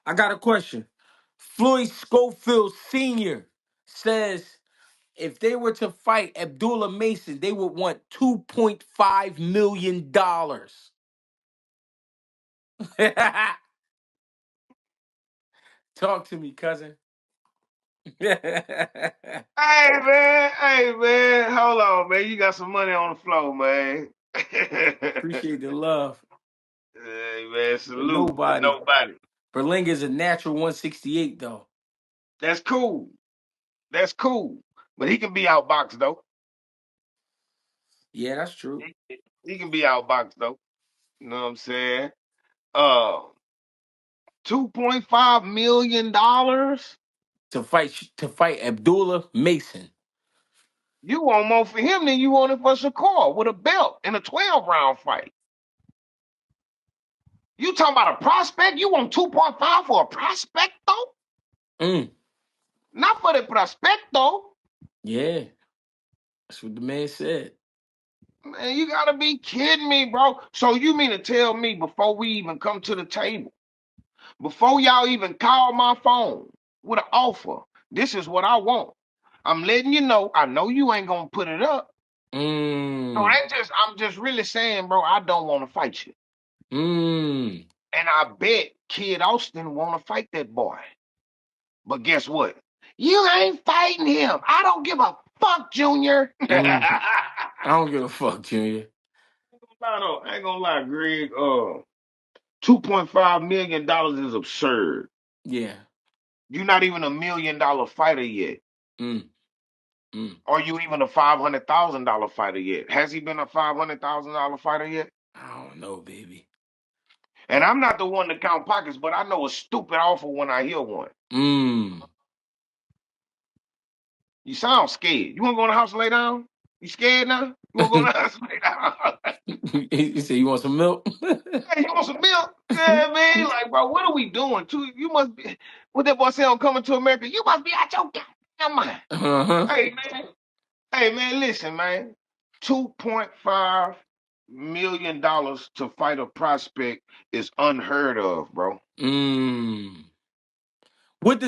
I got a question. Floyd Schofield Sr. says if they were to fight Abdullah Mason, they would want $2.5 million. Talk to me, cousin. Hey man, hold on, man. You got some money on the floor, man. Appreciate the love, Hey man, but salute to nobody. nobody. Berlinga's a natural 168 though. That's cool. That's cool. But he can be outboxed though. Yeah, that's true. He can be outboxed though. You know what I'm saying? Uh, $2.5 million. To fight Abdullah Mason. You want more for him than you wanted for Shakur with a belt in a 12-round fight. You talking about a prospect? You want 2.5 for a prospect though? Mm, Not for the prospecto. yeah, that's what the man said. Man, you gotta be kidding me, bro. So you mean to tell me before we even come to the table, before y'all even call my phone with an offer, this is what I want. I'm letting you know. I know you ain't gonna put it up. So Mm, I'm just really saying, bro, I don't want to fight you. mm, And I bet Kid Austin wanna fight that boy. But guess what? You ain't fighting him. I don't give a fuck, Junior. mm. I don't give a fuck, Junior. I ain't gonna lie, Greg. $2.5 million is absurd. Yeah. You're not even $1 million fighter yet. Mm, mm. Are you even a $500,000 fighter yet? Has he been a $500,000 fighter yet? I don't know, baby. And I'm not the one to count pockets, but I know a stupid offer when I hear one. Mm. You sound scared. You wanna go in the house and lay down? You scared now? You wanna go in the house and lay down? You say you want some milk? Hey, you want some milk? Yeah, man. Like, bro, what are we doing? You must be what that boy say on Coming to America. You must be out your goddamn mind. Uh-huh. Hey man. Hey man, listen, man. $2.5 million to fight a prospect is unheard of, bro. Mm. What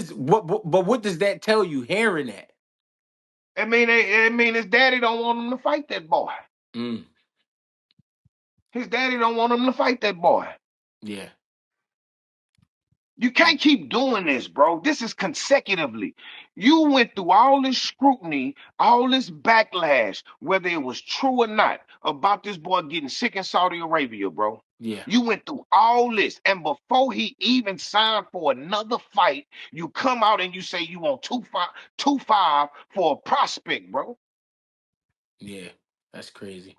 does that tell you hearing that? I mean, his daddy don't want him to fight that boy. Mm. His daddy don't want him to fight that boy. Yeah. You can't keep doing this, bro. This is consecutively. You went through all this scrutiny, all this backlash, whether it was true or not, about this boy getting sick in Saudi Arabia, bro. Yeah. You went through all this, and before he even signed for another fight, you come out and you say you want 2.5 for a prospect, bro. Yeah. That's crazy.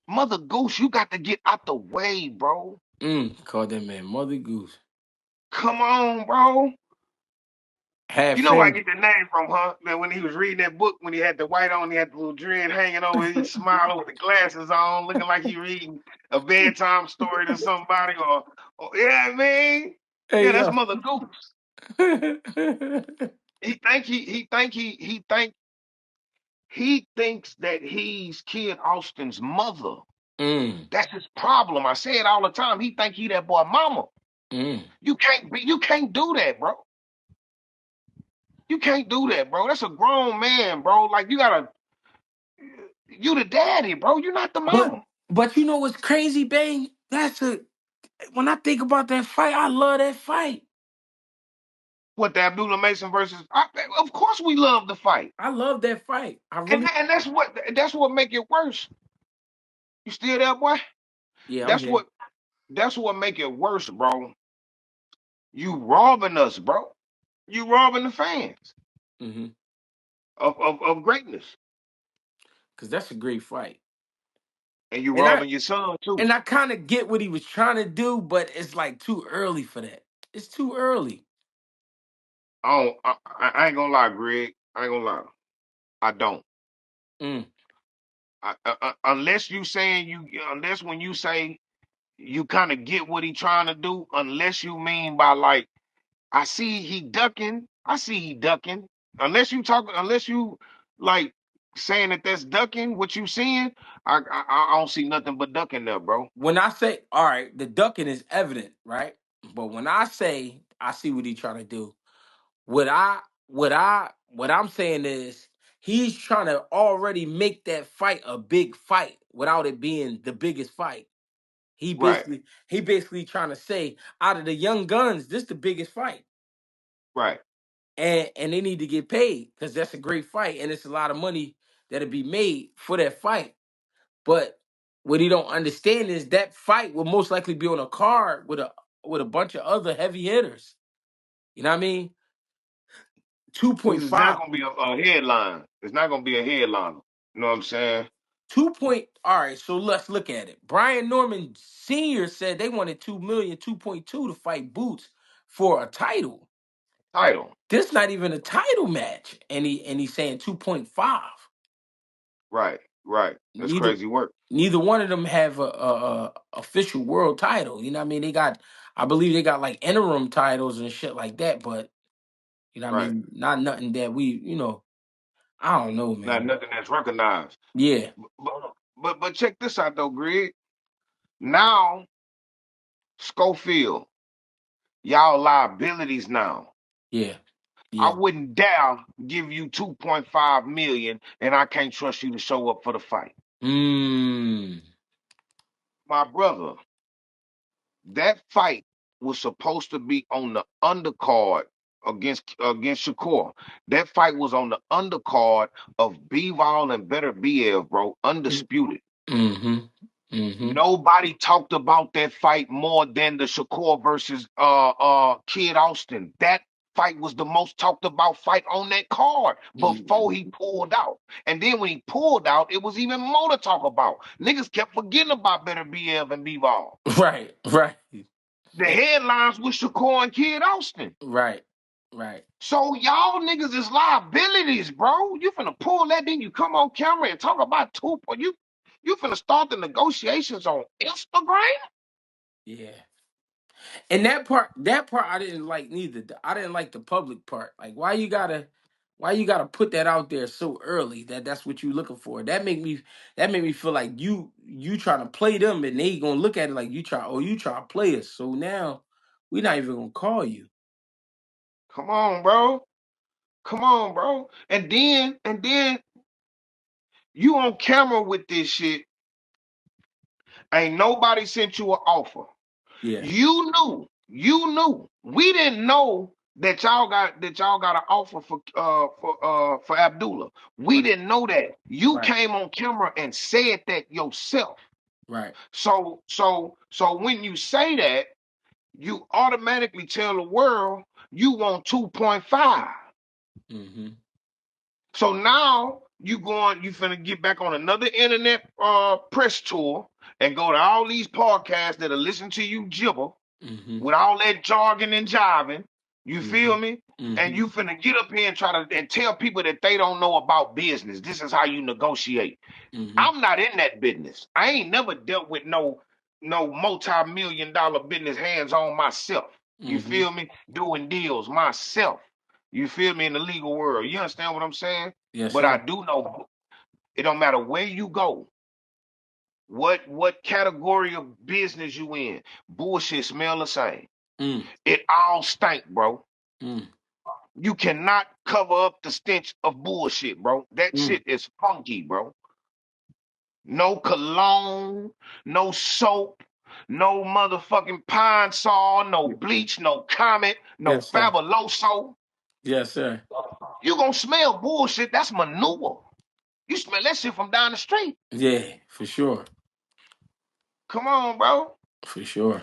Mother Goose, you got to get out the way, bro. Called that man Mother Goose. Come on, bro. Had You know where I family. get the name from, huh? That when he was reading that book, when he had the white on, he had the little dread hanging over, he smiling with the glasses on, looking like he reading a bedtime story to somebody, or yeah, man, yeah, Hey that's yo. Mother Goose. He thinks that he's Kid Austin's mother. mm, That's his problem. I say it all the time. He think he that boy mama. mm. You can't do that, bro. You can't do that, bro. That's a grown man, bro. Like you the daddy, bro. You're not the But mama. but you know what's crazy, Bang? When I think about that fight, I love that fight. What the Abdullah Mason versus? Of course, we love the fight, I love that fight. I and really. that's what make it worse. You still there, boy? Yeah, I'm That's here. what that's what make it worse, bro. You robbing us, bro. You robbing the fans Mm-hmm. of greatness, Cause that's a great fight. and you And I robbing your son too. and I kind of get what he was trying to do, but it's like too early for that. It's too early. I ain't gonna lie, Greg. I ain't gonna lie. I don't. Mm. Unless you saying unless when you say you kind of get what he trying to do, unless you mean by like I see he ducking. I see he ducking. Unless you like saying that that's ducking, what you seeing, I don't see nothing but ducking there, bro. When I say, all right, the ducking is evident, right? But when I say I see what he trying to do, what I'm saying is he's trying to already make that fight a big fight without it being the biggest fight. He Right, basically he basically trying to say out of the young guns, this the biggest fight. right. And they need to get paid because that's a great fight and it's a lot of money that'll be made for that fight. But what he don't understand is that fight will most likely be on a card with a bunch of other heavy hitters. You know what I mean? This is not 2.5. gonna be a headline. It's not gonna be a headline. You know what I'm saying? 2 point. All right, so let's look at it. Brian Norman Sr. said they wanted 2 million, 2.2 to fight Boots for a title. Title. This not even a title match. And he's saying 2.5. Right, right. That's Neither crazy work. neither one of them have a official world title. You know what I mean? They got I believe they got like interim titles and shit like that, but you know what I Right. mean, not nothing that I don't know, Not man. nothing that's recognized. Yeah, But check this out though, Greg. Now Schofield, y'all liabilities now. yeah, I yeah. wouldn't dare give you 2.5 million and I can't trust you to show up for the fight. Mm. My brother, that fight was supposed to be on the undercard against Shakur. That fight was on the undercard of Bivol and Better BF, bro. Undisputed. Mm-hmm. Mm-hmm. Nobody talked about that fight more than the Shakur versus Kid Austin. That fight was the most talked about fight on that card before he pulled out. And then when he pulled out, it was even more to talk about. Niggas kept forgetting about Better BF and B-Ball. Right, right. The Eh, headlines was Shakur and Kid Austin. right, right. So y'all niggas is liabilities, bro. You finna pull that, then you come on camera and talk about two. You finna start the negotiations on Instagram? Yeah. And that part I didn't like neither. I didn't like the public part. Like why you gotta put that out there so early that that's what you looking for. That made me feel like you trying to play them and they gonna look at it like you try to play us. So now we not even gonna call you. Come on, bro. Come on, bro. And then you on camera with this shit. Ain't nobody sent you an offer. Yeah. You knew. We didn't know that y'all got an offer for Abdullah. We Right. didn't know that. You Right. came on camera and said that yourself. Right. So when you say that, you automatically tell the world you want 2.5. Mm-hmm. So now you finna get back on another internet press tour and go to all these podcasts that'll listen to you gibber Mm-hmm. with all that jargon and jiving. You Mm-hmm. feel me? And Mm-hmm. you finna get up here and try to and tell people that they don't know about business. This is how you negotiate. Mm-hmm. I'm not in that business. I ain't never dealt with no multi-million dollar business hands on myself. You Mm-hmm. feel me? Doing deals myself. You feel me in the legal world. You understand what I'm saying? Yes, But I sir. do know it don't matter where you go, what category of business you in, bullshit smell the same. Mm. It all stink, bro. Mm. You cannot cover up the stench of bullshit, bro. That Mm. shit is funky, bro. No cologne, no soap, no motherfucking pine Sol, no bleach, no Comet, no Yes, sir. Fabuloso. Yes, sir. You gonna smell bullshit. That's manure. You smell that shit from down the street. Yeah, for sure. Come on, bro. For sure.